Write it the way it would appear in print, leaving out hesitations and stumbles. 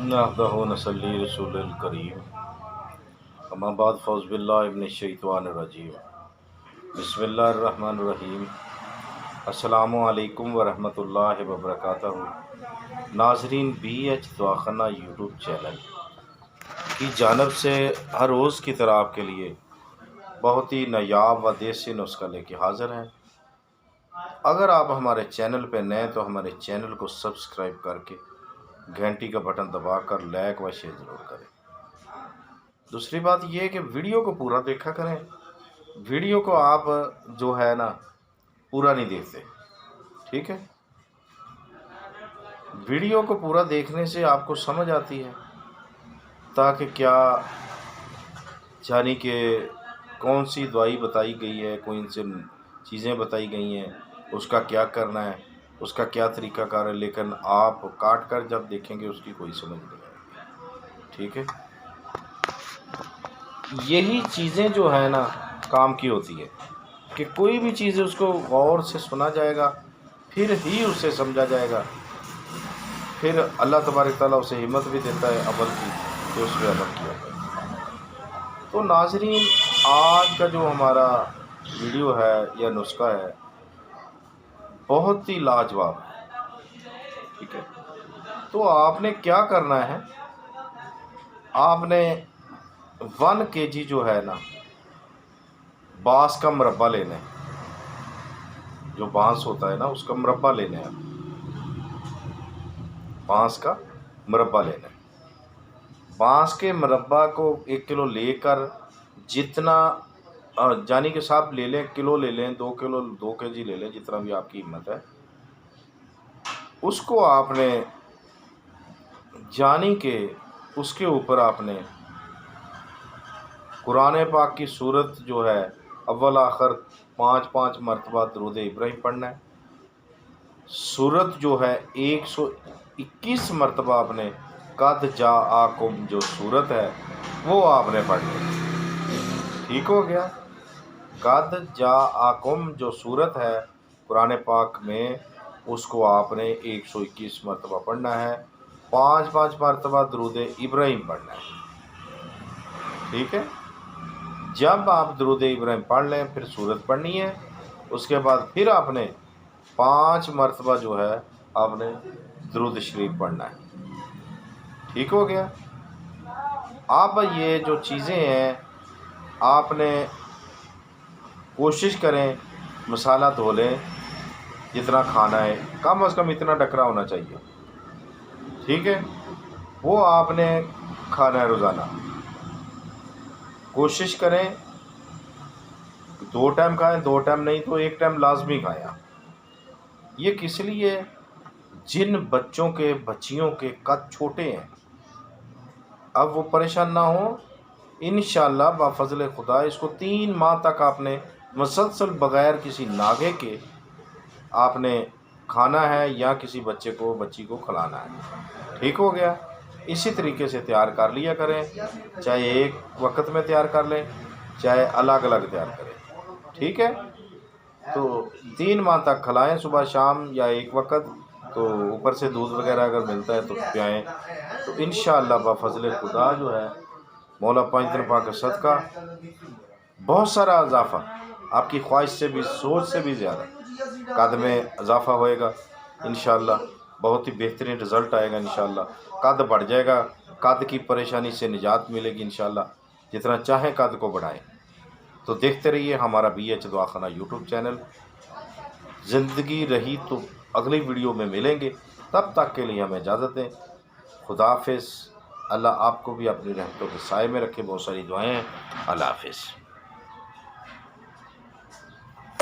نحمدہ و نصلی رسول الکریم اما بعد فاعوذ باللہ من الشیطان الرجیم بسم اللہ الرحمن الرحیم السلام علیکم ورحمۃ اللہ وبرکاتہ۔ ناظرین، بی ایچ دواخانہ یوٹیوب چینل کی جانب سے ہر روز کی طرح آپ کے لیے بہت ہی نایاب و دیسی نسخہ لے کے حاضر ہیں۔ اگر آپ ہمارے چینل پہ نئے تو ہمارے چینل کو سبسکرائب کر کے گھنٹی کا بٹن دبا کر لائک و شیئر ضرور کریں۔ دوسری بات یہ ہے کہ ویڈیو کو پورا دیکھا کریں۔ ویڈیو کو آپ جو ہے نا پورا نہیں دیکھتے، ٹھیک ہے؟ ویڈیو کو پورا دیکھنے سے آپ کو سمجھ آتی ہے تاکہ کیا یعنی کہ کون سی دوائی بتائی گئی ہے، کون سی چیزیں بتائی گئی ہیں، اس کا کیا کرنا ہے، اس کا کیا طریقہ کار ہے، لیکن آپ کاٹ کر جب دیکھیں گے اس کی کوئی سمجھ نہیں آئے گی، ٹھیک ہے؟ یہی چیزیں جو ہے نا کام کی ہوتی ہے کہ کوئی بھی چیز اس کو غور سے سنا جائے گا، پھر ہی اسے سمجھا جائے گا، پھر اللہ تبارک تعالیٰ اسے ہمت بھی دیتا ہے عمل کی کہ اس پہ عمل کیا جائے۔ تو ناظرین، آج کا جو ہمارا ویڈیو ہے یا نسخہ ہے بہت ہی لاجواب ہے، ٹھیک ہے؟ تو آپ نے کیا کرنا ہے، آپ نے 1 kg جو ہے نا بانس کا مربع لینا ہے۔ جو بانس ہوتا ہے نا اس کا مربع لینا ہے، بانس کا مربع لینا ہے۔ بانس کے مربع کو 1 کلو لے کر جتنا جانی کے ساتھ لے لیں، کلو لے لیں، 2 کلو 2 kg لے لیں، جتنا بھی آپ کی ہمت ہے، اس کو آپ نے جانی کے اس کے اوپر آپ نے قرآن پاک کی سورت جو ہے اول آخر 5 مرتبہ درود ابراہیم پڑھنا ہے۔ سورت جو ہے 121 مرتبہ آپ نے قد جاءکم جو سورت ہے وہ آپ نے پڑھنی ہے، ٹھیک ہو گیا؟ قد جاءکم جو سورت ہے قرآن پاک میں اس کو آپ نے 121 مرتبہ پڑھنا ہے، 5 مرتبہ درود ابراہیم پڑھنا ہے، ٹھیک ہے؟ جب آپ درود ابراہیم پڑھ لیں پھر سورت پڑھنی ہے، اس کے بعد پھر آپ نے 5 مرتبہ جو ہے آپ نے درود شریف پڑھنا ہے، ٹھیک ہو گیا؟ آپ یہ جو چیزیں ہیں آپ نے کوشش کریں مسالہ دھو لیں، جتنا کھانا ہے کم از کم اتنا ڈکرا ہونا چاہیے، ٹھیک ہے؟ وہ آپ نے کھانا ہے روزانہ۔ کوشش کریں 2 ٹائم کھائیں، 2 ٹائم نہیں تو 1 ٹائم لازمی کھائیں۔ یہ کس لیے؟ جن بچوں کے بچیوں کے قد چھوٹے ہیں اب وہ پریشان نہ ہوں، انشاءاللہ بفضل خدا اس کو 3 ماہ تک آپ نے مسلسل بغیر کسی ناغے کے آپ نے کھانا ہے یا کسی بچے کو بچی کو کھلانا ہے، ٹھیک ہو گیا؟ اسی طریقے سے تیار کر لیا کریں، چاہے ایک وقت میں تیار کر لیں چاہے الگ الگ تیار کریں، ٹھیک ہے؟ تو 3 ماہ تک کھلائیں صبح شام یا ایک وقت، تو اوپر سے دودھ وغیرہ اگر ملتا ہے تو پائیں، تو انشاءاللہ بفضل خدا جو ہے مولا پانچ طرفہ کا صدقہ بہت سارا اضافہ، آپ کی خواہش سے بھی سوچ سے بھی زیادہ قد میں اضافہ ہوئے گا انشاءاللہ، بہت ہی بہترین رزلٹ آئے گا انشاءاللہ، قد بڑھ جائے گا، قد کی پریشانی سے نجات ملے گی انشاءاللہ، جتنا چاہیں قد کو بڑھائیں۔ تو دیکھتے رہیے ہمارا بی ایچ دواخانہ یوٹیوب چینل۔ زندگی رہی تو اگلی ویڈیو میں ملیں گے، تب تک کے لیے ہمیں اجازت دیں، خدا حافظ۔ اللہ آپ کو بھی اپنی رحمتوں کے سائے میں رکھے، بہت ساری دعائیں ہیں، اللہ حافظ۔